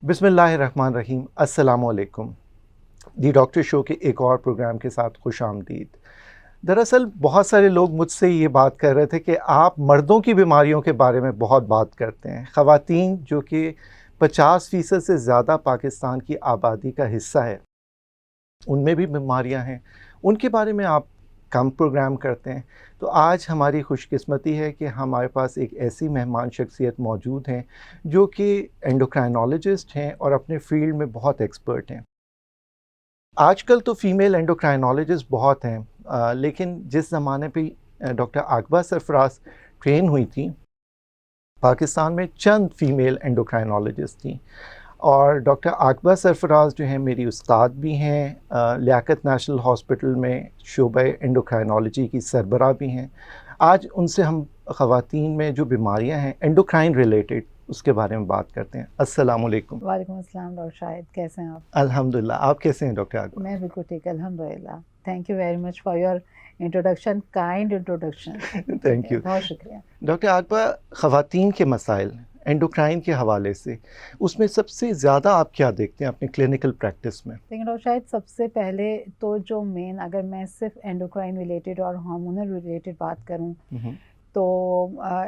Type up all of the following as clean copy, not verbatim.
बिस्मिल्लाहिर्रहमानिर्रहीम, अस्सलामुअलैकुम। दी doctor show के एक और प्रोग्राम के साथ खुश आमदीद। दरअसल बहुत सारे लोग मुझसे ये बात कर रहे थे कि आप मर्दों की बीमारियों के बारे में बहुत बात करते हैं। ख़वातीन जो कि 50% से ज़्यादा पाकिस्तान की आबादी का हिस्सा है, उनमें भी बीमारियां हैं, उनके बारे में आप कम प्रोग्राम करते हैं। तो आज हमारी खुशकिस्मती है कि हमारे पास एक ऐसी मेहमान शख्सियत मौजूद हैं जो कि एंडोक्राइनोलॉजिस्ट हैं और अपने फील्ड में बहुत एक्सपर्ट हैं। आजकल तो फ़ीमेल एंडोक्राइनोलॉजिस्ट बहुत हैं, लेकिन जिस ज़माने पे डॉक्टर आकबा सरफराज ट्रेन हुई थी, पाकिस्तान में चंद फ़ीमेल एंडोक्राइनोलॉजिस्ट थी। और डॉक्टर आकबा सरफराज जो हैं मेरी उस्ताद भी हैं, लियाकत नेशनल हॉस्पिटल में शोबा एंडोक्राइनोलॉजी की सरबराह भी हैं। आज उनसे हम ख़वातीन में जो बीमारियां हैं एंडोक्राइन रिलेटेड, उसके बारे में बात करते हैं। अस्सलाम वालेकुम। वालेकुम अस्सलाम डॉक्टर शाहिद, कैसे हैं आप? अल्हम्दुलिल्लाह, आप कैसे हैं डॉक्टर आकबा? मैं बिल्कुल ठीक, अल्हम्दुलिल्लाह। Thank you very much for your introduction, kind introduction. Thank you. बहुत शुक्रिया। डॉक्टर आकबा, ख़वातीन के मसाइल एंडोक्राइन के हवाले से, उसमें सबसे ज़्यादा आप क्या देखते हैं अपनी क्लिनिकल प्रैक्टिस में? लेकिन डॉक्टर शाहिद, सबसे पहले तो जो मेन, अगर मैं सिर्फ एंडोक्राइन रिलेटेड और हार्मोनल रिलेटेड बात करूं, तो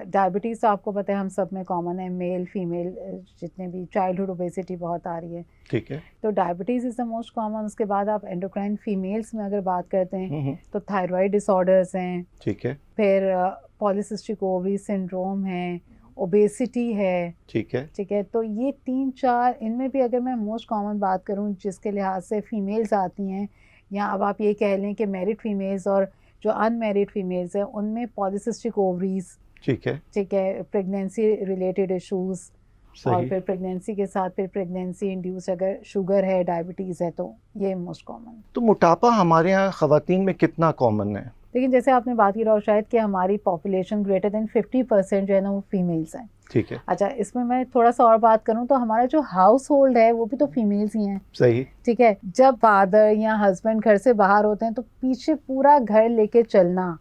डायबिटीज़ तो आपको पता है हम सब में कॉमन है, मेल फीमेल जितने भी, चाइल्डहुड ओबेसिटी बहुत आ रही है, ठीक है। तो diabetes is the most common. उसके बाद आप एंडोक्राइन फीमेल्स में अगर बात करते हैं तो थायराइड डिसऑर्डर्स हैं, ठीक है। फिर पॉलीसिस्टिक ओवरी सिंड्रोम है, ओबेसिटी है, ठीक है। ठीक है। तो ये 3-4, इनमें भी अगर मैं मोस्ट कॉमन बात करूं जिसके लिहाज से फीमेल्स आती हैं, या अब आप ये कह लें कि मैरिड फीमेल्स और जो अनमैरिड फीमेल्स हैं, उनमें पॉलीसिस्टिक ओवरीज, ठीक है। ठीक है, प्रेगनेंसी रिलेटेड इश्यूज़, और फिर प्रेगनेंसी के साथ फिर प्रेगनेंसी इंड्यूस अगर शुगर है, डायबिटीज़ है, तो ये मोस्ट कॉमन। तो मोटापा हमारे यहाँ ख़वातीन में कितना कॉमन है? लेकिन जैसे आपने बात की और शायद कि हमारी पॉपुलेशन ग्रेटर देन 50% जो है ना वो फीमेल्स हैं। ठीक है। अच्छा, इसमें मैं थोड़ा सा और बात करूं तो हमारा जो हाउस होल्ड है वो भी तो फीमेल्स ही हैं। सही। ठीक है, जब फादर या हस्बैंड घर से बाहर होते हैं तो पीछे पूरा घर लेके चलना,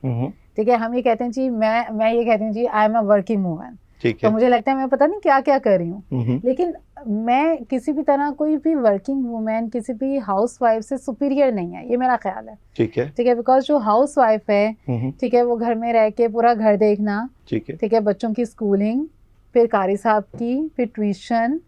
ठीक है। हम ये कहते हैं जी, मैं ये कहती हूँ जी, I am a working woman, तो मुझे लगता है मैं पता नहीं क्या क्या कर रही हूँ, लेकिन मैं किसी भी तरह कोई भी वर्किंग वुमेन किसी भी हाउस वाइफ से सुपीरियर नहीं है, ये मेरा ख्याल है। ठीक है। ठीक है, बिकॉज जो हाउस वाइफ है, ठीक है, वो घर में रह के पूरा घर देखना, ठीक है, बच्चों की स्कूलिंग, फिर कारी साहब की, फिर ट्यूशन,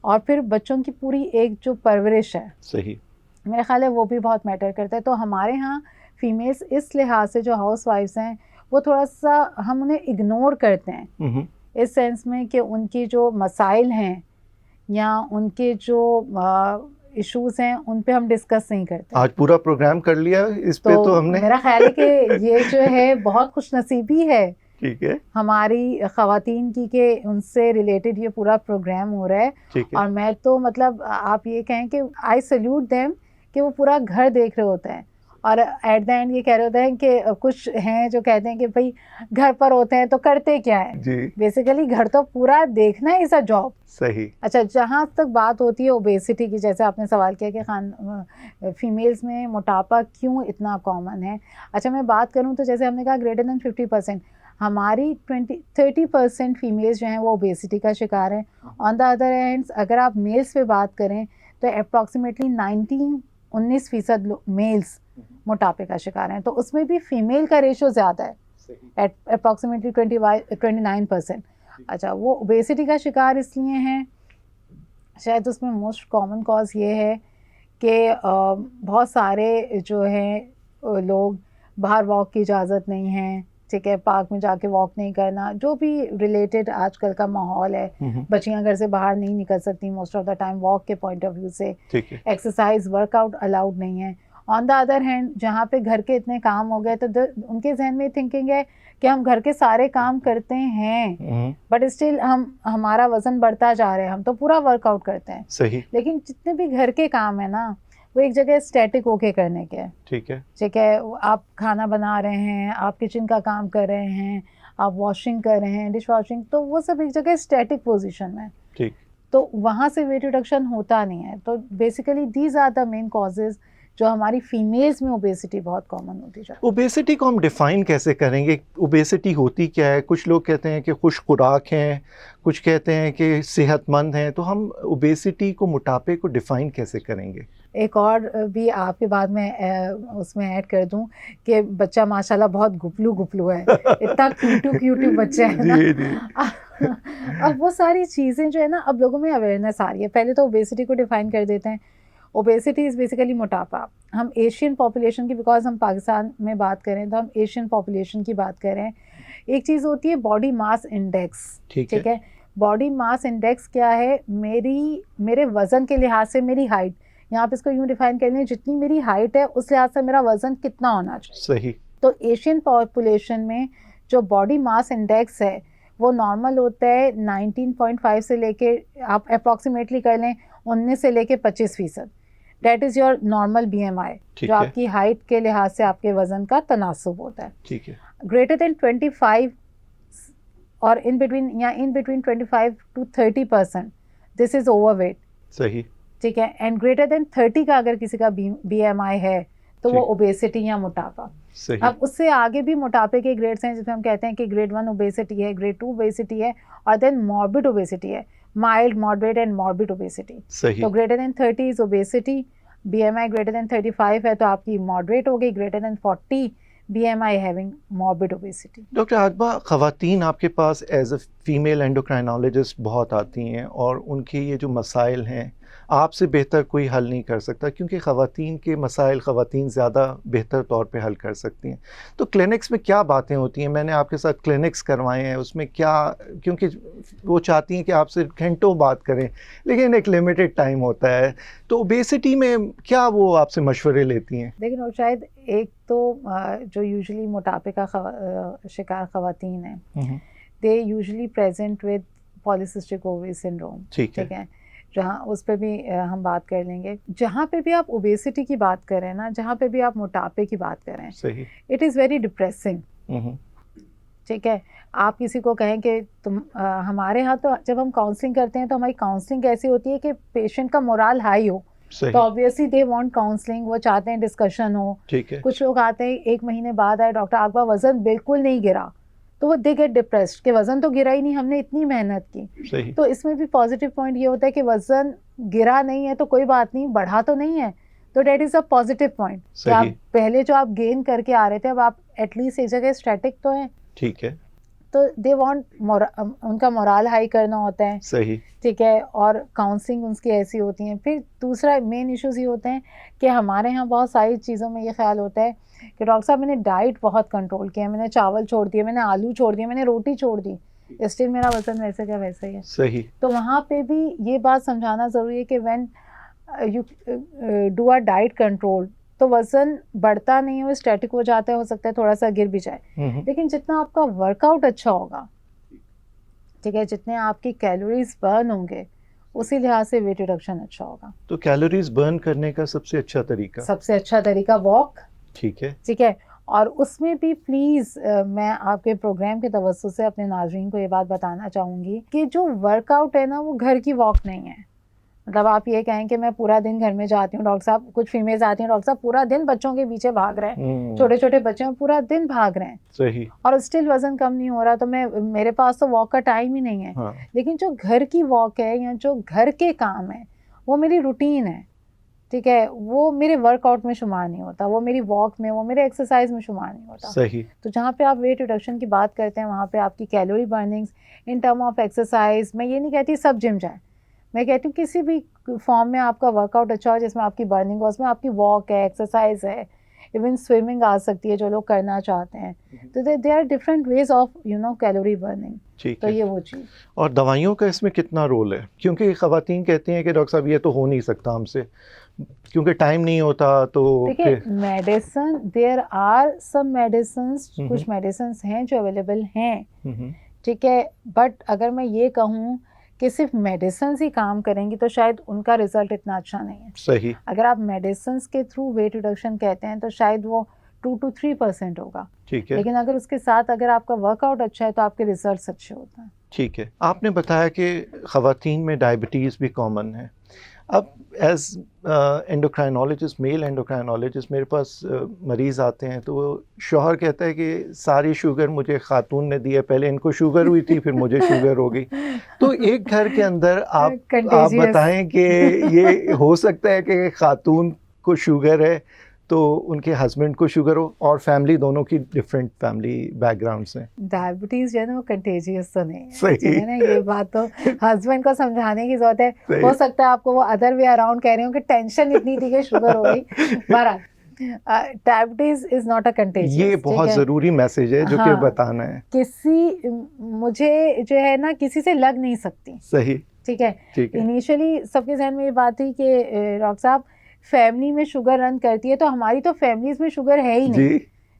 और फिर बच्चों की पूरी एक जो परवरिश है, सही, मेरा ख्याल है वो भी बहुत मैटर करता है। तो हमारे यहाँ फीमेल्स इस लिहाज से जो हाउस वाइफ्स हैं वो थोड़ा सा हम उन्हें इग्नोर करते हैं, इस सेंस में कि उनकी जो मसाइल हैं या उनके जो इश्यूज़ हैं उन पे हम डिस्कस नहीं करते। आज पूरा प्रोग्राम कर लिया इस पे तो हमने। मेरा ख्याल है कि ये जो है बहुत खुशनसीबी है, ठीक है, हमारी ख़वातीन की, के उनसे रिलेटेड ये पूरा प्रोग्राम हो रहा है। ठीक है। और मैं तो मतलब आप ये कहें कि आई सल्यूट देम कि वो पूरा घर देख रहे होते हैं, और एट द एंड ये कह रहे होते हैं कि कुछ हैं जो कहते हैं कि भाई घर पर होते हैं तो करते क्या है जी। बेसिकली घर तो पूरा देखना इज़ अ जॉब। सही। अच्छा, जहाँ तक बात होती है ओबेसिटी की, जैसे आपने सवाल किया कि फीमेल्स में मोटापा क्यों इतना कॉमन है। अच्छा, मैं बात करूँ तो जैसे हमने कहा ग्रेटर देन 50%, हमारी 20-30% फीमेल्स जो हैं वो ओबेसिटी का शिकार हैं। ऑन द अदर हैंड अगर आप मेल्स पे बात करें तो अप्रॉक्सीमेटली 19% मेल्स मोटापे का शिकार हैं, तो उसमें भी फीमेल का रेशो ज़्यादा है, एट अप्रॉक्सीमेटली 29%। अच्छा, वो ओबेसिटी का शिकार इसलिए हैं, शायद उसमें मोस्ट कॉमन कॉज ये है कि बहुत सारे जो हैं लोग बाहर वॉक की इजाज़त नहीं है, ठीक है, पार्क में जाके वॉक नहीं करना, जो भी रिलेटेड आजकल का माहौल है, बच्चियां घर से बाहर नहीं निकल सकती most of the time walk के पॉइंट ऑफ व्यू से, एक्सरसाइज वर्कआउट अलाउड नहीं है। ऑन द अदर हैंड जहाँ पे घर के इतने काम हो गए तो उनके जहन में थिंकिंग है कि हम घर के सारे काम करते हैं बट स्टिल हमारा वजन बढ़ता जा रहा है, हम तो पूरा वर्कआउट करते हैं। सही। लेकिन जितने भी घर के काम है ना वो एक जगह स्टैटिक होके करने के, ठीक है, ठीक है, आप खाना बना रहे हैं, आप किचन का काम कर रहे हैं, आप वॉशिंग कर रहे हैं, डिश वॉशिंग, तो वो सब एक जगह स्टैटिक पोजीशन में, ठीक, तो वहाँ से वेट रिडक्शन होता नहीं है। तो basically these are the main causes जो हमारी फीमेल्स में ओबेसिटी बहुत कॉमन होती जाती ओबेसिटी को हम डिफ़ाइन कैसे करेंगे? ओबेसिटी होती क्या है? कुछ लोग कहते हैं कि खुश खुराक हैं, कुछ कहते हैं कि सेहतमंद हैं, तो हम ओबेसिटी को, मोटापे को डिफ़ाइन कैसे करेंगे? है। एक और भी आपके बाद में उसमें ऐड कर दूं कि बच्चा माशाल्लाह बहुत गुपलू है, इतना क्यूटू बच्चा है ना। जी, जी। अब वो सारी चीज़ें जो है ना, अब लोगों में अवेयरनेस आ रही है। पहले तो ओबेसिटी को डिफाइन कर देते हैं। ओबेसिटी इज़ बेसिकली मोटापा। हम एशियन पॉपुलेशन की, बिकॉज हम पाकिस्तान में बात करें तो हम एशियन पॉपुलेशन की बात करें। एक चीज़ होती है बॉडी मास इंडेक्स, ठीक ठीक है। है। बॉडी मास इंडेक्स क्या है? मेरे वज़न के लिहाज से मेरी हाइट, यहाँ पे इसको यूँ डिफाइन कर लें, जितनी मेरी हाइट है उस लिहाज से मेरा वज़न कितना होना चाहिए। सही। तो एशियन पॉपुलेशन में जो बॉडी मास इंडेक्स है वो नॉर्मल होता है 19.5 से लेके, आप अप्रॉक्सीमेटली कर लें 19 से लेके 25%। That is your normal BMI, ठीक जो है। आपकी हाइट के लिहाज से आपके वज़न का तनासुब होता है। ठीक है। ग्रेटर देन 25 और in between 25 to 30%, this is overweight. सही। ठीक है। एंड ग्रेटर देन 30 का अगर किसी का BMI है तो वो ठीक। ओबेसिटी या मोटापा। सही। अब उससे आगे भी मोटापे के ग्रेड्स हैं, जिसमें हम कहते हैं कि ग्रेड 1 ओबेसिटी है, ग्रेड 2 ओबेसिटी है, और देन मॉर्बिड ओबेसिटी है, mild, moderate and morbid obesity. सही। तो greater than 30 is obesity, BMI greater than 35 है तो आपकी मॉडरेट हो गई, greater than 40 BMI having morbid obesity. Doctor Akba, ख़वातीन आपके पास एज अ फीमेल एंडोक्राइनोलॉजिस्ट बहुत आती हैं और उनके ये जो मसाइल हैं आपसे बेहतर कोई हल नहीं कर सकता, क्योंकि ख़वातीन के मसाइल ख़वातीन ज़्यादा बेहतर तौर पे हल कर सकती हैं। तो क्लिनिक्स में क्या बातें होती हैं? मैंने आपके साथ क्लिनिक्स करवाए हैं, उसमें क्या, क्योंकि वो चाहती हैं कि आपसे घंटों बात करें, लेकिन एक लिमिटेड टाइम होता है, तो ओबेसिटी में क्या वो आपसे मशवरे लेती हैं? लेकिन और शायद एक तो जो यूजुअली मोटापे का शिकार ख़वातीन हैं, they usually present with polycystic ovary syndrome. ठीक है। ठीक है। जहाँ उस पे भी हम बात कर लेंगे। जहाँ पे भी आप ओबेसिटी की बात करें ना, जहाँ पे भी आप मोटापे की बात करें, सही। It is very depressing. ठीक है। आप किसी को कहें कि तुम हमारे यहाँ तो जब हम काउंसलिंग करते हैं तो हमारी काउंसलिंग कैसी होती है कि पेशेंट का मोराल हाई हो, सही। तो ऑब्वियसली दे वांट काउंसलिंग, वो चाहते हैं डिस्कशन हो। ठीक है। कुछ लोग आते हैं 1 महीने बाद आए, डॉक्टर आपका वज़न बिल्कुल नहीं गिरा, तो वो दे गेट डिप्रेस्ड कि वज़न तो गिरा ही नहीं, हमने इतनी मेहनत की। सही। तो इसमें भी पॉजिटिव पॉइंट ये होता है कि वज़न गिरा नहीं है तो कोई बात नहीं, बढ़ा तो नहीं है, तो that is a positive point कि आप सही। पहले जो आप गेन करके आ रहे थे, अब आप एटलीस्ट एक जगह स्टैटिक तो हैं। ठीक है। तो दे वांट उनका मोराल हाई करना होता है। सही। ठीक है। और काउंसलिंग उनकी ऐसी होती हैं। फिर दूसरा मेन इश्यूज़ ये होते हैं कि हमारे यहाँ बहुत सारी चीज़ों में ये ख्याल होता है कि डॉक्टर साहब मैंने डाइट बहुत कंट्रोल किया, मैंने चावल छोड़ दिए, मैंने आलू छोड़ दिए, मैंने रोटी छोड़ दी, स्टिल मेरा वज़न वैसे का वैसा ही है। सही। तो वहाँ पे भी ये बात समझाना ज़रूरी है कि when you do a diet control तो वज़न बढ़ता नहीं है, वो स्टैटिक हो जाता है, हो सकता है थोड़ा सा गिर भी जाए, लेकिन जितना आपका वर्कआउट अच्छा होगा, ठीक है, जितने आपकी कैलोरीज बर्न होंगे, उसी लिहाज से वेट रिडक्शन अच्छा होगा। तो कैलोरीज बर्न करने का सबसे अच्छा तरीका वॉक। ठीक है। ठीक है। और उसमें भी प्लीज़ मैं आपके प्रोग्राम के तवज्जो से अपने नाज़रीन को ये बात बताना चाहूँगी कि जो वर्कआउट है ना, वो घर की वॉक नहीं है। मतलब आप ये कहें कि मैं पूरा दिन घर में जाती हूँ, डॉक्टर साहब, कुछ फीमेल्स आती हैं, डॉक्टर साहब पूरा दिन बच्चों के पीछे भाग रहे हैं, छोटे छोटे बच्चे हैं, पूरा दिन भाग रहे हैं। सही। और स्टिल वज़न कम नहीं हो रहा, तो मेरे पास तो वॉक का टाइम ही नहीं है। हाँ। लेकिन जो घर की वॉक है या जो घर के काम है, वो मेरी रूटीन है। ठीक है। वो मेरे वर्कआउट में शुमार नहीं होता, वो मेरी वॉक में, वो मेरे एक्सरसाइज में शुमार नहीं होता। सही। तो जहाँ पे आप वेट रिडक्शन की बात करते हैं, वहाँ पे आपकी calorie burnings in term of exercise, मैं ये नहीं कहती सब जिम जाए, मैं कहती हूँ किसी भी फॉर्म में आपका वर्कआउट अच्छा हो, जिसमें आपकी बर्निंग हो, उसमें आपकी वॉक है, एक्सरसाइज है, इवन स्विमिंग आ सकती है जो लोग करना चाहते हैं। तो they are different ways of calorie burning. तो ये वो चीज़। और दवाइयों का इसमें कितना रोल है? क्योंकि ख़वातीन कहती हैं कि डॉक्टर साहब ये तो हो नहीं सकता हमसे, क्योंकि टाइम नहीं होता। तो देखिए, medicine, there are some medicines, कुछ मेडिसिन्स हैं जो अवेलेबल हैं, ठीक है, बट अगर मैं ये कहूँ कि सिर्फ मेडिसिन ही काम करेंगी तो शायद उनका रिजल्ट इतना अच्छा नहीं है। सही। अगर आप मेडिसिन के थ्रू वेट रिडक्शन कहते हैं तो शायद वो 2 to 3% होगा। ठीक है। लेकिन अगर उसके साथ अगर आपका वर्कआउट अच्छा है तो आपके रिजल्ट्स अच्छे होते हैं। ठीक है, आपने बताया कि ख़वातीन में डायबिटीज़ भी कॉमन है। अब एज़ एंडोक्राइनोलॉजिस्ट, मेल एंडोक्राइनोलॉजिस्ट, मेरे पास मरीज़ आते हैं तो वो शौहर कहता है कि सारी शुगर मुझे खातून ने दी है, पहले इनको शुगर हुई थी फिर मुझे शुगर हो गई। तो एक घर के अंदर आप कंटेजियस। बताएं कि ये हो सकता है कि खातून को शुगर है तो उनके हस्बैंड को शुगर हो, और फैमिली दोनों की डिफरेंट फैमिली बैकग्राउंड्स हैं। डायबिटीज जो है ना वो कंटेजियस तो नहीं है, सही। ठीक है ना, ये बात तो हस्बैंड को समझाने की जरूरत है। सही। हो सकता है आपको वो अदर वे अराउंड कह रहे हो कि टेंशन इतनी थी कि शुगर हो गई। बहरहाल diabetes is not a contagious. ये बहुत ज़रूरी मैसेज है जो कि हाँ, बताना है। मुझे जो है ना किसी से लग नहीं सकती। सही। ठीक है, ठीक है। इनिशियली सबके जहन में ये बात थी कि डॉक्टर साहब फैमिली में शुगर रन करती है, तो हमारी तो फैमिलीज में शुगर है ही नहीं। जी।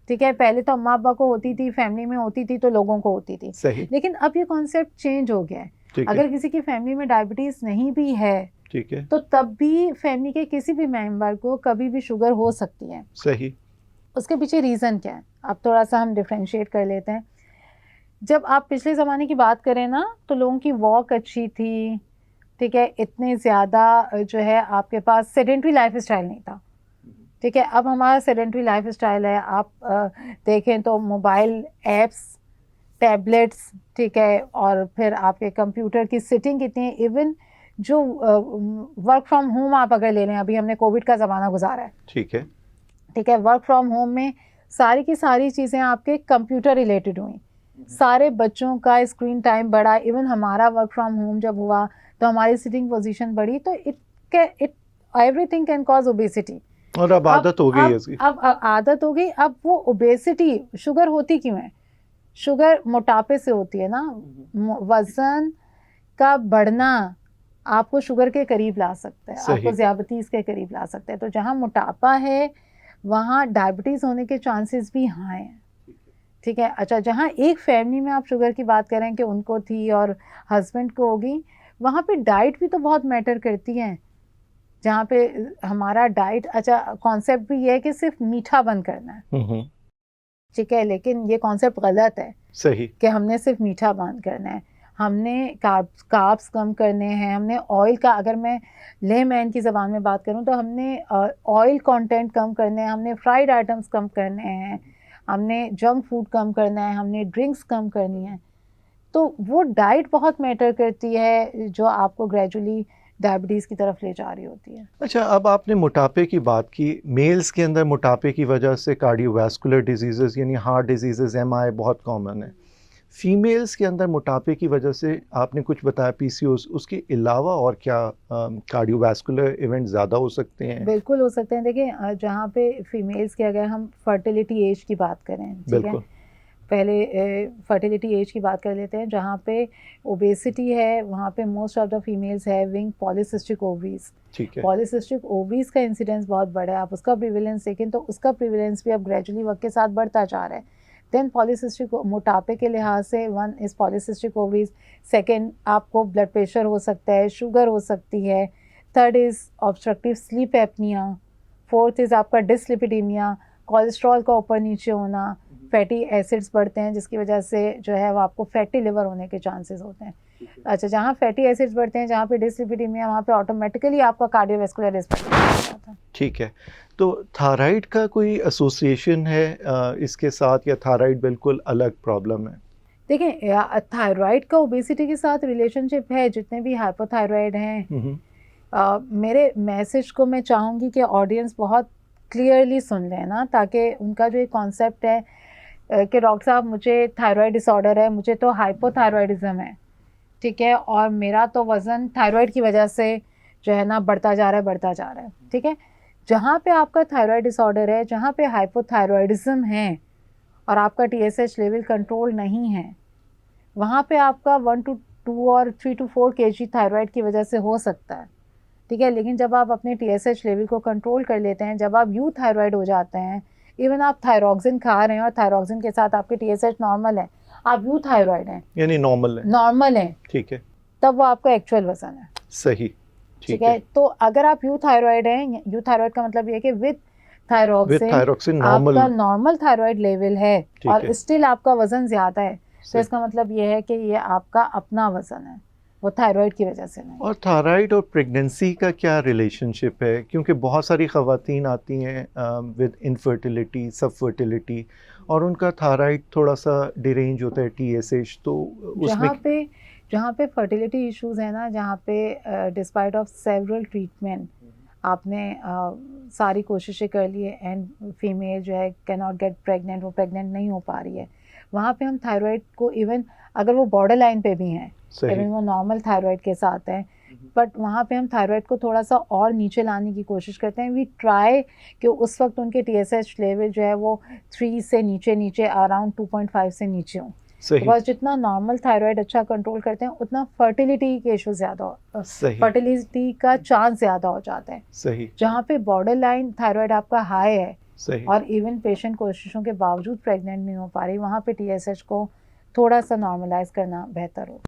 ठीक है, पहले तो अम्मा अब्बा को होती थी, फैमिली में होती थी तो लोगों को होती थी। सही। लेकिन अब ये कॉन्सेप्ट चेंज हो गया है। ठीक है। अगर किसी की फैमिली में डायबिटीज नहीं भी है, ठीक है, तो तब भी फैमिली के किसी भी मेंबर को कभी भी शुगर हो सकती है। सही। उसके पीछे रीज़न क्या है, अब थोड़ा सा हम डिफ्रेंशिएट कर लेते हैं। जब आप पिछले ज़माने की बात करें ना, तो लोगों की वॉक अच्छी थी, ठीक है, इतने ज़्यादा जो है आपके पास सेडेंट्री लाइफ स्टाइल नहीं था। ठीक है, अब हमारा सेडेंट्री लाइफ स्टाइल है। आप देखें तो मोबाइल ऐप्स, टैबलेट्स, ठीक है, और फिर आपके कंप्यूटर की सिटिंग कितनी है। इवन जो वर्क फ्रॉम होम आप अगर ले लें, अभी हमने कोविड का ज़माना गुजारा है, ठीक है। ठीक है, वर्क फ्रॉम होम में सारी की सारी चीज़ें आपके कंप्यूटर रिलेटेड हुई। सारे बच्चों का स्क्रीन टाइम बढ़ा। इवन हमारा वर्क फ्रॉम होम जब हुआ तो हमारी सिटिंग पोजीशन बढ़ी। तो it everything can cause obesity. और अब आदत हो गई है इसकी। अब आदत हो गई। अब वो ओबेसिटी, शुगर होती क्यों है? शुगर मोटापे से होती है ना। वजन का बढ़ना आपको शुगर के करीब ला सकता है, आपको ज़ियाबतीस के करीब ला सकता है। तो जहाँ मोटापा है वहाँ डायबिटीज़ होने के चांसेस भी हाँ हैं। ठीक है, अच्छा, जहाँ एक फैमिली में आप शुगर की बात करें कि उनको थी और हस्बैंड को होगी, वहाँ पे डाइट भी तो बहुत मैटर करती है। जहाँ पे हमारा डाइट, अच्छा, कॉन्सेप्ट भी ये है कि सिर्फ मीठा बंद करना है, ठीक है, लेकिन ये कॉन्सेप्ट गलत है। सही, कि हमने सिर्फ मीठा बंद करना है। हमने कार्ब्स कम करने हैं। हमने ऑयल का, अगर मैं लेमैन की ज़बान में बात करूँ तो हमने ऑयल कंटेंट कम करने हैं, हमने फ्राइड आइटम्स कम करने हैं, हमने जंक फूड कम करना है, हमने ड्रिंक्स कम करनी है। तो वो डाइट बहुत मैटर करती है जो आपको ग्रेजुअली डायबिटीज़ की तरफ ले जा रही होती है। अच्छा, अब आपने मोटापे की बात की। मेल्स के अंदर मोटापे की वजह से कार्डियोवैस्कुलर डिजीज़ेज़ यानी हार्ट डिजीज़ेज़, एमआई बहुत कॉमन है। फीमेल्स के अंदर मोटापे की वजह से आपने कुछ बताया पीसीओएस, उसके अलावा और क्या कार्डियोवैस्कुलर इवेंट ज़्यादा हो सकते हैं? बिल्कुल हो सकते हैं। देखिए, जहाँ पे फीमेल्स की अगर हम फर्टिलिटी एज की बात करें, ठीक है, पहले फर्टिलिटी एज की बात कर लेते हैं। जहाँ पे ओबेसिटी है वहाँ पे most of the females having polycystic ovaries. ठीक है। पॉलीसिस्टिक ओवरीज का इंसिडेंस बहुत बड़ा है। आप उसका प्रिवेलेंस देखें तो उसका प्रिवेलेंस भी अब ग्रेजुअली वक्त के साथ बढ़ता जा रहा है। देन पॉलीसिस्टिक मोटापे के लिहाज से one is polycystic ovaries, second आपको ब्लड प्रेशर हो सकता है, शुगर हो सकती है, third is obstructive sleep apnoea, fourth is आपका डिसलिपिडीमिया, कोलेस्ट्रॉल का ऊपर नीचे होना, फैटी एसिड्स बढ़ते हैं जिसकी वजह से जो है वो आपको फैटी लिवर होने के चांसेस होते हैं। अच्छा, जहाँ फैटी एसिड्स बढ़ते हैं, जहाँ पे डिसलिपिडीमिया, वहाँ पे ऑटोमेटिकली आपका कार्डियोवैस्कुलर रिस्क जाता है। ठीक है, तो थायराइड का कोई एसोसिएशन है इसके साथ, या थायराइड बिल्कुल अलग प्रॉब्लम है? देखिए, थायराइड का ओबेसिटी के साथ रिलेशनशिप है। जितने भी हाइपोथायराइड हैं, मेरे मैसेज को मैं चाहूँगी कि ऑडियंस बहुत क्लियरली सुन लें ना, ताकि उनका जो एक कॉन्सेप्ट है कि डॉक्टर साहब मुझे थायराइड डिसऑर्डर है, मुझे तो हाइपोथायराइडिज्म है, ठीक है, और मेरा तो वज़न थायराइड की वजह से जो है ना बढ़ता जा रहा है, ठीक है। जहाँ पे आपका थायराइड डिसऑर्डर है, जहाँ पे हाइपोथायराइडिज्म है और आपका TSH लेवल कंट्रोल नहीं है, वहाँ पे आपका 1 to 2 और 3 to 4 kg थायराइड की वजह से हो सकता है, ठीक है। लेकिन जब आप अपने TSH लेवल को कंट्रोल कर लेते हैं, जब आप यूथायराइड हो जाते हैं, इवन आप थायरॉक्सिन खा रहे हैं और थायरॉक्सिन के साथ आपके TSH नॉर्मल है, आप यूथायराइड हैं, यानी नॉर्मल है, ठीक है, तब वो आपका एक्चुअल वजन है। सही, ठीक है। तो अगर आप यूथायराइड हैं, यूथायराइड का मतलब ये है कि विद थायरॉक्सिन नॉर्मल, आपका नॉर्मल थायराइड लेवल है और स्टिल आपका वजन ज़्यादा है, तो इसका मतलब ये है कि ये आपका अपना वज़न है, वो थायराइड की वजह से नहीं। और थायराइड और प्रेगनेंसी का क्या रिलेशनशिप है? क्योंकि बहुत सारी ख़वातीन आती हैं विद इनफर्टिलिटी, सब फर्टिलिटी, और उनका थायराइड थोड़ा सा डिरेंज होता है, TSH, तो उसमें जहाँ पे फर्टिलिटी इश्यूज़ है ना, जहाँ पे डिस्पाइट ऑफ सेवरल ट्रीटमेंट आपने सारी कोशिशें कर ली है एंड फीमेल जो है कैन नॉट गेट प्रेग्नेंट, वो प्रेग्नेंट नहीं हो पा रही है, वहाँ पे हम थायराइड को, इवन अगर वो बॉर्डर लाइन पे भी हैं, इवन वो नॉर्मल थायराइड के साथ हैं, बट वहाँ पे हम थायराइड को थोड़ा सा और नीचे लाने की कोशिश करते हैं। वी ट्राई कि उस वक्त उनके TSH लेवल जो है वो 3 से नीचे अराउंड 2.5 से नीचे हों। बिकॉज जितना नॉर्मल थायराइड अच्छा कंट्रोल करते हैं उतना फर्टिलिटी के इशू ज़्यादा, फर्टिलिटी का चांस ज़्यादा हो जाता है। सही। जहाँ पे बॉर्डर लाइन थायराइड आपका हाई है, सही। और इवन पेशेंट कोशिशों के बावजूद प्रेग्नेंट नहीं हो पा रही, वहाँ पे TSH को थोड़ा सा नॉर्मलाइज करना बेहतर हो।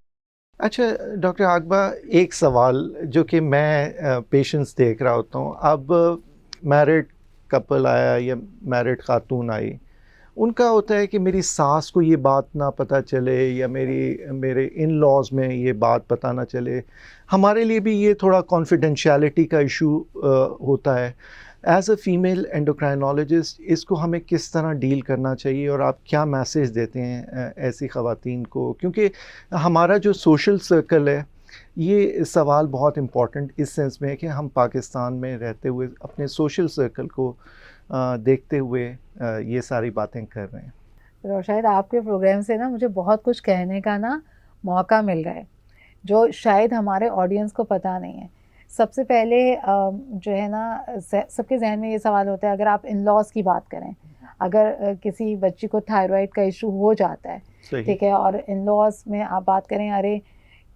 अच्छा डॉक्टर आगबा, एक सवाल जो कि मैं पेशेंट्स देख रहा होता हूँ, अब मैरिड कपल आया या मैरिड खातून आई, उनका होता है कि मेरी सास को ये बात ना पता चले या मेरे इन लॉज में ये बात पता ना चले। हमारे लिए भी ये थोड़ा कॉन्फिडेंशियलिटी का इशू होता है। एज अ फीमेल एंडोक्राइनोलॉजिस्ट, इसको हमें किस तरह डील करना चाहिए और आप क्या मैसेज देते हैं ऐसी ख़वातीन को? क्योंकि हमारा जो सोशल सर्कल है, ये सवाल बहुत इम्पॉर्टेंट इस सेंस में है कि हम पाकिस्तान में रहते हुए अपने सोशल सर्कल को देखते हुए ये सारी बातें कर रहे हैं। तो शायद आपके प्रोग्राम से ना मुझे बहुत कुछ कहने का ना मौका मिल रहा है, जो शायद हमारे ऑडियंस को पता नहीं है। सबसे पहले जो है ना, सबके जहन में ये सवाल होता है, अगर आप इन लॉज की बात करें, अगर किसी बच्ची को थायराइड का इशू हो जाता है, ठीक है, और इन लॉज में आप बात करें, अरे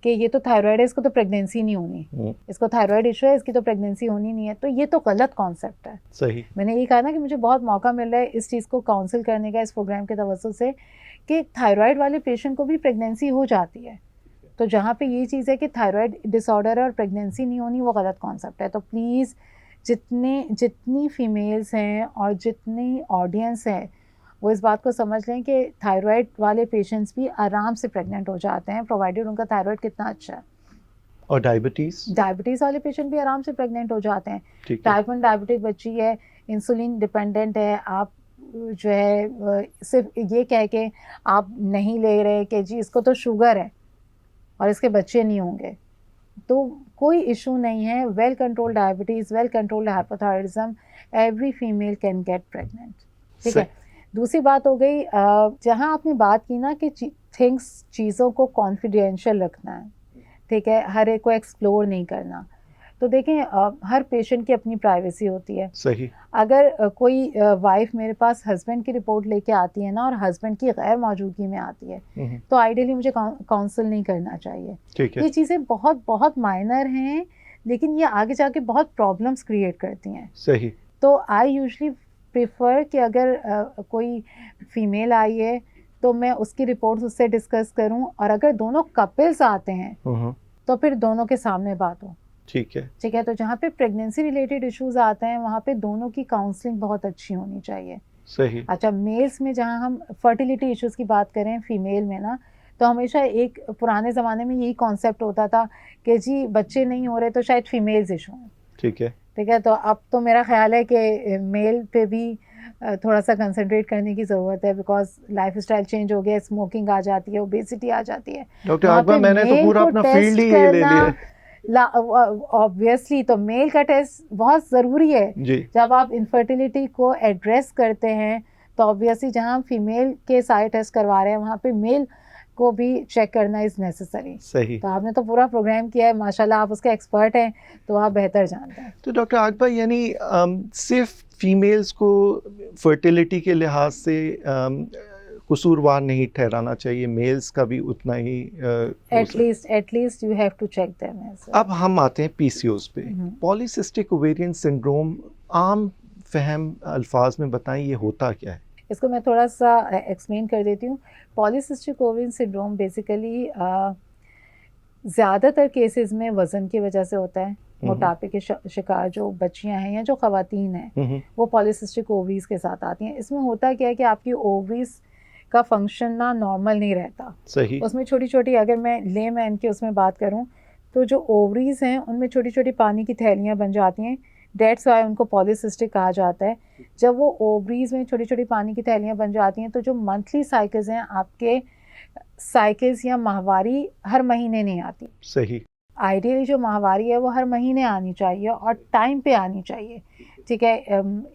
कि ये तो थायराइड है, इसको तो प्रेगनेंसी नहीं होनी, इसको थायराइड इशू है, इसकी तो प्रेगनेंसी होनी नहीं है, तो ये तो गलत कॉन्सेप्ट है। सही। मैंने ये कहा ना कि मुझे बहुत मौका मिल रहा है इस चीज़ को काउंसिल करने का इस प्रोग्राम के तवज्जो से, कि थायराइड वाले पेशेंट को भी प्रेगनेंसी हो जाती है। तो जहाँ पे ये चीज़ है कि थायराइड डिसऑर्डर है और प्रेगनेंसी नहीं होनी, वो गलत कॉन्सेप्ट है। तो प्लीज़ जितनी फीमेल्स हैं और जितनी ऑडियंस है, वो इस बात को समझ लें कि थायराइड वाले पेशेंट्स भी आराम से प्रेग्नेंट हो जाते हैं, प्रोवाइडेड उनका थायराइड कितना अच्छा है। और डायबिटीज़ वाले पेशेंट भी आराम से प्रेग्नेंट हो जाते हैं। टाइप 1 डायबिटिक बच्ची है, इंसुलिन डिपेंडेंट है, आप जो है सिर्फ ये कह के आप नहीं ले रहे कि जी इसको तो शुगर है और इसके बच्चे नहीं होंगे, तो कोई इशू नहीं है। Well controlled diabetes, well controlled hypothyroidism, every female can get pregnant, ठीक है। दूसरी बात हो गई, जहाँ आपने बात की ना कि चीज़ों को कॉन्फिडेंशियल रखना है, ठीक है, हर एक को एक्सप्लोर नहीं करना। तो देखें, हर पेशेंट की अपनी प्राइवेसी होती है। सही। अगर कोई वाइफ मेरे पास हस्बैंड की रिपोर्ट लेके आती है ना, और हस्बैंड की गैर मौजूदगी में आती है, तो आइडियली मुझे काउंसिल नहीं करना चाहिए। ठीक है। ये चीज़ें बहुत बहुत माइनर हैं, लेकिन ये आगे जाके बहुत प्रॉब्लम्स क्रिएट करती हैं। सही। तो आई यूजली प्रेफर कि अगर कोई फीमेल आई है तो मैं उसकी रिपोर्ट्स उससे डिस्कस करूं, और अगर दोनों कपल्स आते हैं तो फिर दोनों के सामने बात हो। ठीक है। ठीक है। तो जहाँ पे प्रेगनेंसी रिलेटेड इश्यूज आते हैं, वहाँ पे दोनों की काउंसलिंग बहुत अच्छी होनी चाहिए। सही। अच्छा, मेल्स में जहाँ हम फर्टिलिटी इश्यूज की बात करें, फीमेल में ना, तो हमेशा एक पुराने ज़माने में यही कॉन्सेप्ट होता था कि जी बच्चे नहीं हो रहे तो शायद फीमेल्स इशू हैं। ठीक है। ठीक है। तो अब तो मेरा ख्याल है कि मेल पे भी थोड़ा सा कंसंट्रेट करने की ज़रूरत है, बिकॉज लाइफ स्टाइल चेंज हो गया, स्मोकिंग आ जाती है, ओबेसिटी आ जाती है। डॉक्टर आगबा, मैंने तो पूरा अपना फील्ड ही ये ले लिया। ऑब्वियसली तो मेल का टेस्ट बहुत ज़रूरी है जी। जब आप इनफर्टिलिटी को एड्रेस करते हैं, तो ऑब्वियसली जहाँ हम फीमेल के सारे टेस्ट करवा रहे हैं, वहाँ पे मेल को भी चेक करना इज़ नेसेसरी। सही। तो आपने तो पूरा प्रोग्राम किया है, माशाल्लाह, आप उसके एक्सपर्ट हैं, तो आप बेहतर जानते हैं। तो डॉक्टर आगबा, यानी सिर्फ फीमेल्स को फर्टिलिटी के लिहाज से कसूरवार नहीं ठहराना चाहिए, मेल्स का भी उतना ही at least you have to check them. अब हम आते हैं PCOS पे। पॉलीसिस्टिक ओवेरियन सिंड्रोम, आम फहम अल्फाज में बताएं ये होता क्या है? इसको मैं थोड़ा सा एक्सप्लेन कर देती हूँ। पॉलीसिस्टिक ओवेरियन सिंड्रोम बेसिकली ज़्यादातर केसेस में वज़न की वजह से होता है। मोटापे के शिकार जो बच्चियां हैं या जो ख़वातीन हैं, वो पॉलीसिस्टिक ओवरीज के साथ आती हैं। इसमें होता क्या है कि आपकी ओवरीज का फंक्शन ना नॉर्मल नहीं रहता। सही। उसमें छोटी छोटी, अगर मैं लेमैन की उसमें बात करूं तो जो ओवरीज हैं उनमें छोटी छोटी पानी की थैलियां बन जाती हैं, डेट्स वाई उनको पॉलीसिस्टिक कहा जाता है। जब वो ओवरीज में छोटी छोटी पानी की थैलियां बन जाती हैं तो जो मंथली साइकिल्स हैं आपके साइकिल्स या माहवारी हर महीने नहीं आती। सही। आइडियली जो माहवारी है वो हर महीने आनी चाहिए और टाइम पे आनी चाहिए, ठीक है।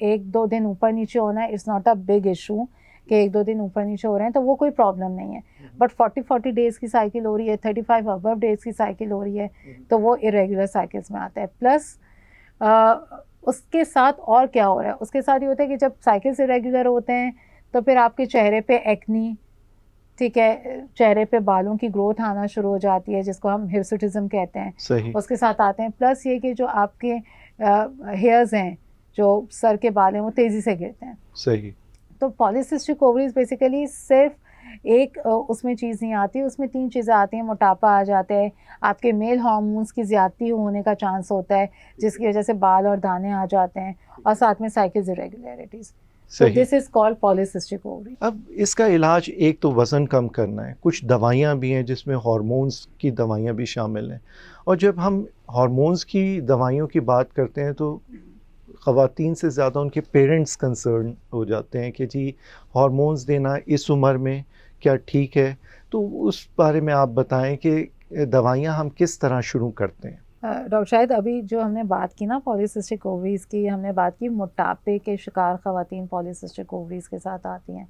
एक दो दिन ऊपर नीचे होना है, it's not a big issue कि एक दो दिन ऊपर नीचे हो रहे हैं तो वो कोई प्रॉब्लम नहीं है। बट 40 डेज़ की साइकिल हो रही है, 35 अबव डेज़ की साइकिल हो रही है तो वो इरेगुलर साइकिल्स में आता है। प्लस उसके साथ और क्या हो रहा है, उसके साथ ये होता है कि जब साइकिल्स इरेगुलर होते हैं तो फिर आपके चेहरे पे एक्नी, ठीक है, चेहरे पे बालों की ग्रोथ आना शुरू हो जाती है जिसको हम हिर्सुटिज्म कहते हैं, सही। उसके साथ आते हैं। प्लस ये कि जो आपके हेयर्स हैं, जो सर के बाल हैं, वो तेज़ी से गिरते हैं। सही। तो पॉलीसिस्टिक ओवरीज बेसिकली सिर्फ एक उसमें चीज़ नहीं आती, उसमें 3 चीज़ें आती हैं। मोटापा आ जाता है, आपके मेल हार्मोन्स की ज़्यादती होने का चांस होता है जिसकी वजह से बाल और दाने आ जाते हैं, और साथ में साइकिल्स इरेगुलरिटीज़। तो सही। This is called polycystic ovary. अब इसका इलाज एक तो वज़न कम करना है, कुछ दवाइयाँ भी हैं जिसमें हार्मोन्स की दवाइयाँ भी शामिल हैं। और जब हम हार्मोन्स की दवाइयों की बात करते हैं तो ख़वातीन से ज़्यादा उनके पेरेंट्स कंसर्न हो जाते हैं कि जी हार्मोन्स देना इस उम्र में क्या ठीक है? तो उस बारे में आप बताएं कि दवाइयाँ हम किस तरह शुरू करते हैं? डॉक्टर शाहिद, अभी जो हमने बात की ना पॉलीसिस्टिक ओवरीज़ की, हमने बात की मोटापे के शिकार ख़वातीन पॉलीसिस्टिक ओवरीज़ के साथ आती हैं।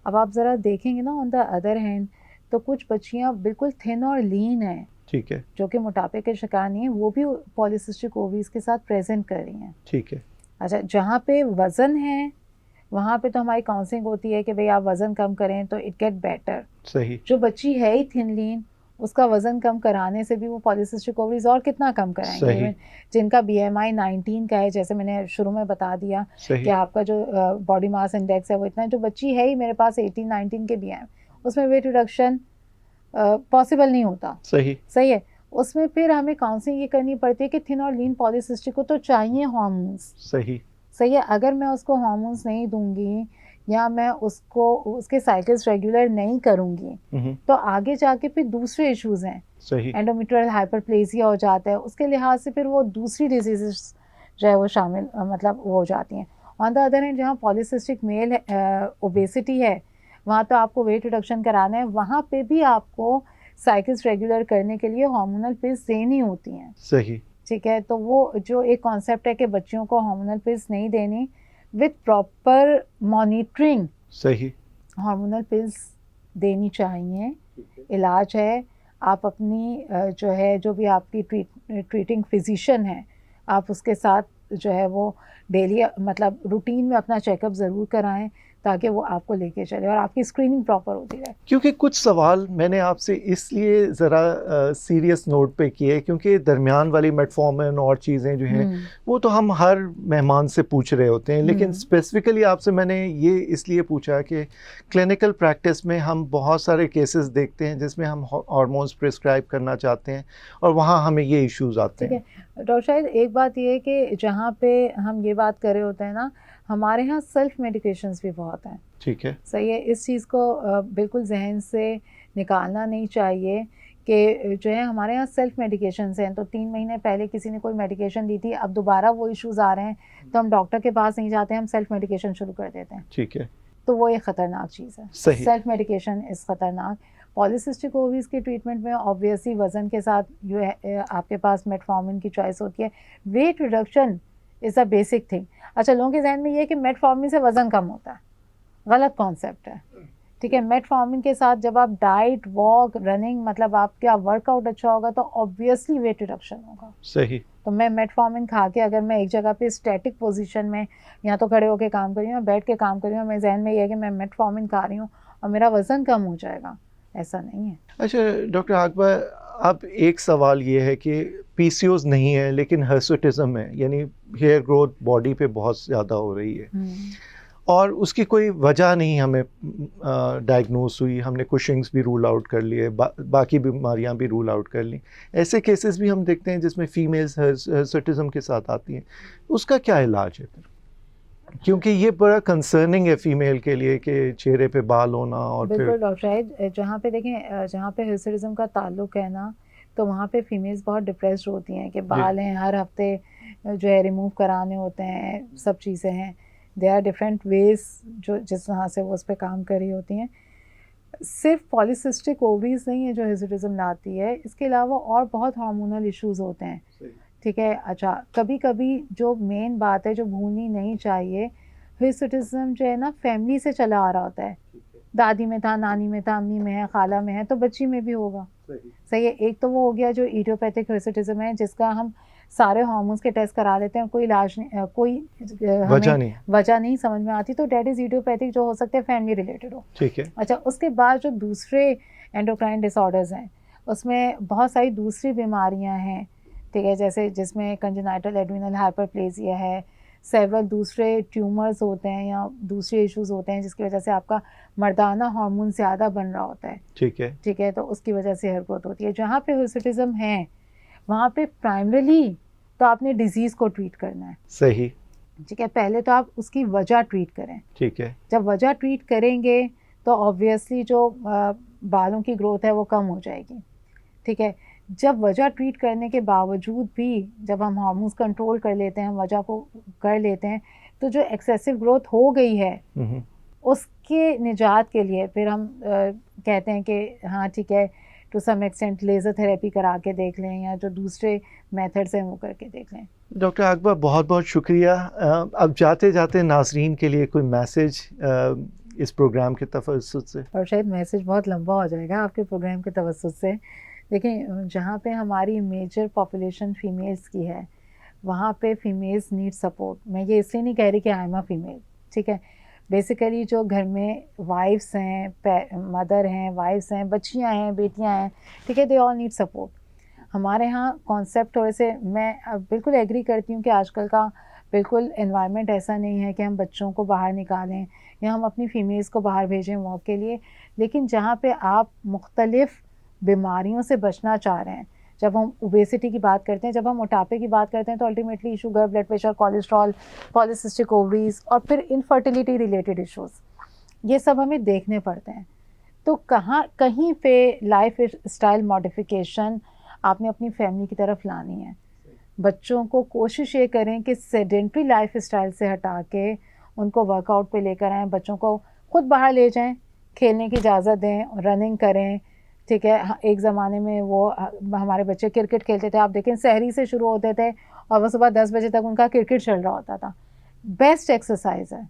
अब आप ज़रा देखेंगे ना ऑन द अदर हैंड तो कुछ बच्चियाँ बिल्कुल थिन और लीन हैं ठीक है। जो कि मोटापे के शिकार नहीं है, वो भी पॉलीसिस्टिक ओवरीज़ के साथ प्रेजेंट कर रही हैं। ठीक है। अच्छा, जहाँ पे वज़न है वहाँ पे तो हमारी काउंसलिंग होती है कि भाई आप वज़न कम करें तो इट गेट बेटर। सही। जो बच्ची है ही थिन लीन, उसका वज़न कम कराने से भी वो पॉलीसिस्टिक ओवरीज़ और कितना कम कराएंगे। सही। इवन जिनका BMI 19 का है, जैसे मैंने शुरू में बता दिया सही। कि आपका जो बॉडी मास इंडेक्स है वो इतना है, जो बच्ची है ही मेरे पास 18-19 के BMI, उसमें वेट रिडक्शन पॉसिबल नहीं होता। सही। सही है, उसमें फिर हमें काउंसलिंग ये करनी पड़ती है कि थिन और लीन पॉलीसिस्टिक को तो चाहिए हार्मोन्स। सही। सही है, अगर मैं उसको हार्मोन्स नहीं दूंगी या मैं उसको उसके साइकिल्स रेगुलर नहीं करूंगी तो आगे जाके फिर दूसरे इश्यूज हैं। सही। एंडोमेट्रियल हाइपरप्लेसिया हो जाता है, उसके लिहाज से फिर वो दूसरी डिजीजेस जो है वो शामिल मतलब वो हो जाती हैं। ऑन द अदर हैंड जहाँ पॉलीसिस्टिक मेल ओबेसिटी है वहाँ तो आपको वेट रिडक्शन कराना है, वहाँ पे भी आपको साइकिल्स रेगुलर करने के लिए हार्मोनल पिल्स देनी होती हैं। सही। ठीक है, तो वो जो एक कॉन्सेप्ट है कि बच्चियों को हार्मोनल पिल्स नहीं देनी, विथ प्रॉपर मॉनिटरिंग सही। हार्मोनल पिल्स देनी चाहिए। इलाज है, आप अपनी जो है जो भी आपकी ट्रीटिंग फिजिशियन है आप उसके साथ जो है वो डेली मतलब रूटीन में अपना चेकअप ज़रूर कराएं ताकि वो आपको लेके चले और आपकी स्क्रीनिंग प्रॉपर होती रहे। क्योंकि कुछ सवाल मैंने आपसे इसलिए ज़रा सीरियस नोट पे किए क्योंकि दरमियान वाली मेटफॉर्मिन और चीज़ें जो हैं वो तो हम हर मेहमान से पूछ रहे होते हैं, लेकिन स्पेसिफिकली आपसे मैंने ये इसलिए पूछा कि क्लिनिकल प्रैक्टिस में हम बहुत सारे केसेस देखते हैं जिसमें हम हार्मोन्स प्रिस्क्राइब करना चाहते हैं और वहाँ हमें ये इश्यूज आते हैं। डॉक्टर शाहिद, एक बात ये है कि जहाँ पे हम ये बात कर रहे होते हैं ना, हमारे यहाँ सेल्फ मेडिकेशंस भी बहुत हैं। ठीक है। सही है, इस चीज़ को बिल्कुल जहन से निकालना नहीं चाहिए कि जो है हमारे यहाँ सेल्फ मेडिकेशंस हैं, तो 3 महीने पहले किसी ने कोई मेडिकेशन दी थी, अब दोबारा वो इश्यूज़ आ रहे हैं तो हम डॉक्टर के पास नहीं जाते, हम सेल्फ मेडिकेशन शुरू कर देते हैं। ठीक है, तो वो एक ख़तरनाक चीज़ है। सही। सेल्फ मेडिकेशन इस ख़तरनाक। पॉलीसिस्टिक ओवरीज के ट्रीटमेंट में ऑब्वियसली वज़न के साथ जो है आपके पास मेटफॉर्मिन की चॉइस होती है। Weight reduction is a basic thing. अच्छा, लोगों के जहन में ये है कि मेटफॉर्मिन से वज़न कम होता है, गलत कॉन्सेप्ट है। ठीक है, मेटफॉर्मिन के साथ जब आप डाइट, वॉक, रनिंग मतलब आपका वर्कआउट अच्छा होगा तो ऑब्वियसली वेट रिडक्शन होगा। सही। तो मैं मेटफॉर्मिन खा के अगर मैं एक जगह पे स्टैटिक पोजीशन में या तो खड़े होकर काम कर रही हूँ, बैठ के काम कर रही हूँ, मेरे जहन में ये है कि मैं मेटफॉर्मिन खा रही हूँ और मेरा वज़न कम हो जाएगा, ऐसा नहीं है। अच्छा डॉक्टर आकबा, अब एक सवाल ये है कि PCOS नहीं है लेकिन हिर्सुटिज्म है, यानी हेयर ग्रोथ बॉडी पे बहुत ज़्यादा हो रही है और उसकी कोई वजह नहीं हमें डायग्नोस हुई, हमने कुशिंग्स भी रूल आउट कर लिए, बाकी बीमारियां भी रूल आउट कर ली। ऐसे केसेस भी हम देखते हैं जिसमें फीमेल्स हिर्सुटिज्म के साथ आती हैं, उसका क्या इलाज है फिर? क्योंकि ये बड़ा कंसर्निंग है फीमेल के लिए कि चेहरे पे बाल होना और बिल्कुल फिर डॉक्टर शाहिद, जहाँ पे देखें जहाँ पे हिस्टोरिज्म का ताल्लुक है ना, तो वहाँ पे फीमेल्स बहुत डिप्रेस्ड होती हैं कि बाल हैं हर हफ्ते जो है रिमूव कराने होते हैं, सब चीज़ें हैं। दे आर डिफरेंट वेज जो जिस तरह से वो उस पर काम कर रही होती हैं। सिर्फ पॉलीसिस्टिक ओवरीज नहीं है जो हिस्टोरिज्म लाती है, इसके अलावा और बहुत हार्मोनल इश्यूज होते हैं। ठीक है, अच्छा कभी कभी जो मेन बात है जो भूलनी नहीं चाहिए, हिस्टोरिज्म जो है ना फैमिली से चला आ रहा होता है। दादी में था, नानी में था, अम्मी में है, खाला में है, तो बच्ची में भी होगा। सही है। एक तो वो हो गया जो इडियोपैथिक हिस्टोरिज्म है, जिसका हम सारे हार्मोन्स के टेस्ट करा लेते हैं, कोई इलाज नहीं, कोई हमें वजह नहीं समझ में आती, तो डेट इज इडियोपैथिक, जो हो सकते हैं फैमिली रिलेटेड हो। ठीक है। अच्छा, उसके बाद जो दूसरे एंडोक्राइन डिसऑर्डर्स हैं, उसमें बहुत सारी दूसरी बीमारियां हैं। ठीक है, जैसे जिसमें कंजेनाइटल एड्रिनल हाइपरप्लेजिया है, सेवरल दूसरे ट्यूमर्स होते हैं या दूसरे इश्यूज होते हैं जिसकी वजह से आपका मर्दाना हार्मोन ज़्यादा बन रहा होता है। ठीक है। ठीक है, तो उसकी वजह से हेयर ग्रोथ होती है। जहाँ पे हिस्टोरिज्म है वहाँ पे प्राइमरीली तो आपने डिजीज़ को ट्रीट करना है। सही। ठीक है, पहले तो आप उसकी वजह ट्रीट करें। ठीक है। जब वजह ट्रीट करेंगे तो ऑब्वियसली जो बालों की ग्रोथ है वो कम हो जाएगी। ठीक है, जब वजह ट्रीट करने के बावजूद भी जब हम हार्मोन्स कंट्रोल कर लेते हैं, वजह को कर लेते हैं, तो जो एक्सेसिव ग्रोथ हो गई है उसके निजात के लिए फिर हम कहते हैं कि हाँ ठीक है, to some extent laser therapy करा के देख लें या जो दूसरे मेथड्स हैं वो करके देख लें। डॉक्टर अकबर बहुत बहुत शुक्रिया। अब जाते जाते नाजरीन के लिए कोई मैसेज इस प्रोग्राम के तवज्जुद से? और शायद मैसेज बहुत लंबा हो जाएगा आपके प्रोग्राम के तवज्जुद से। देखिए, जहाँ पे हमारी मेजर पॉपुलेशन फीमेल्स की है, वहाँ पे फीमेल्स नीड सपोर्ट। मैं ये इसलिए नहीं कह रही कि आई एम अ फीमेल, ठीक है, बेसिकली जो घर में वाइफ्स हैं, मदर हैं, वाइफ्स हैं, बच्चियाँ हैं, बेटियाँ हैं, ठीक है, दे ऑल नीड सपोर्ट। हमारे यहाँ कॉन्सेप्ट थोड़े से, मैं बिल्कुल एग्री करती हूँ कि आजकल का बिल्कुल एनवायरनमेंट ऐसा नहीं है कि हम बच्चों को बाहर निकालें या हम अपनी फीमेल्स को बाहर भेजें वॉक के लिए। लेकिन जहाँ पे आप मुख्तलिफ़ बीमारियों से बचना चाह रहे हैं, जब हम ओबेसिटी की बात करते हैं, जब हम मोटापे की बात करते हैं, तो ultimately sugar, blood pressure, cholesterol, polycystic ovaries और फिर इनफर्टिलिटी रिलेटेड इश्यूज, ये सब हमें देखने पड़ते हैं। तो कहीं पे लाइफ स्टाइल मॉडिफिकेशन आपने अपनी फैमिली की तरफ लानी है। बच्चों को कोशिश ये करें कि सेडेंट्री लाइफ स्टाइल से हटा के उनको वर्कआउट पे लेकर आएँ, बच्चों को खुद बाहर ले जाएं, खेलने की इजाज़त दें, रनिंग करें। ठीक है, एक ज़माने में वो हमारे बच्चे क्रिकेट खेलते थे, आप देखें सहरी से शुरू होते थे और वो सुबह 10 बजे तक उनका क्रिकेट चल रहा होता था। बेस्ट एक्सरसाइज है।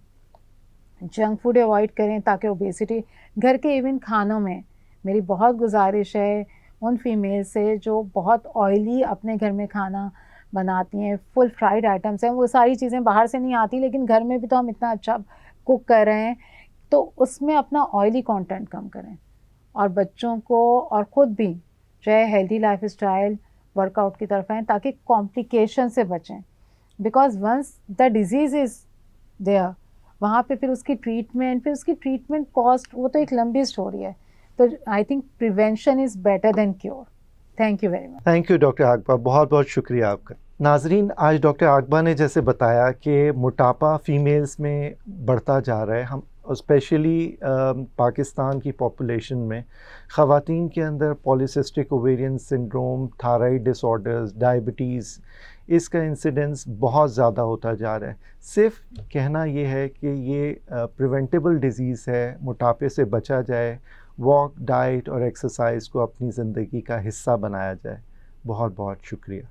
जंक फूड अवॉइड करें ताकि ओबेसिटी, घर के इवन खानों में मेरी बहुत गुजारिश है उन फीमेल से जो बहुत ऑयली अपने घर में खाना बनाती हैं, फुल फ्राइड आइटम्स हैं, वो सारी चीज़ें बाहर से नहीं आती, लेकिन घर में भी तो हम इतना अच्छा कुक कर रहे हैं, तो उसमें अपना ऑयली कंटेंट कम करें और बच्चों को और ख़ुद भी जो है हेल्दी लाइफ स्टाइल वर्कआउट की तरफ आएँ ताकि कॉम्प्लिकेशन से बचें। Because once the disease is there, वहाँ पे फिर उसकी ट्रीटमेंट कॉस्ट, वो तो एक लंबी स्टोरी है। तो I think prevention is better than cure. Thank you very much. Thank you doctor Akba, बहुत बहुत शुक्रिया आपका। नाजरीन, आज डॉक्टर आकबा ने जैसे बताया कि मोटापा फीमेल्स में बढ़ता जा रहा है, हम स्पेशली पाकिस्तान की पॉपुलेशन में ख़वातीन के अंदर polycystic ovarian syndrome, thyroid disorders, diabetes, इसका इंसिडेंस बहुत ज़्यादा होता जा रहा है। सिर्फ कहना ये है कि ये प्रिवेंटेबल डिज़ीज़ है, मोटापे से बचा जाए, वॉक, डाइट और एक्सरसाइज को अपनी ज़िंदगी का हिस्सा बनाया जाए। बहुत बहुत शुक्रिया।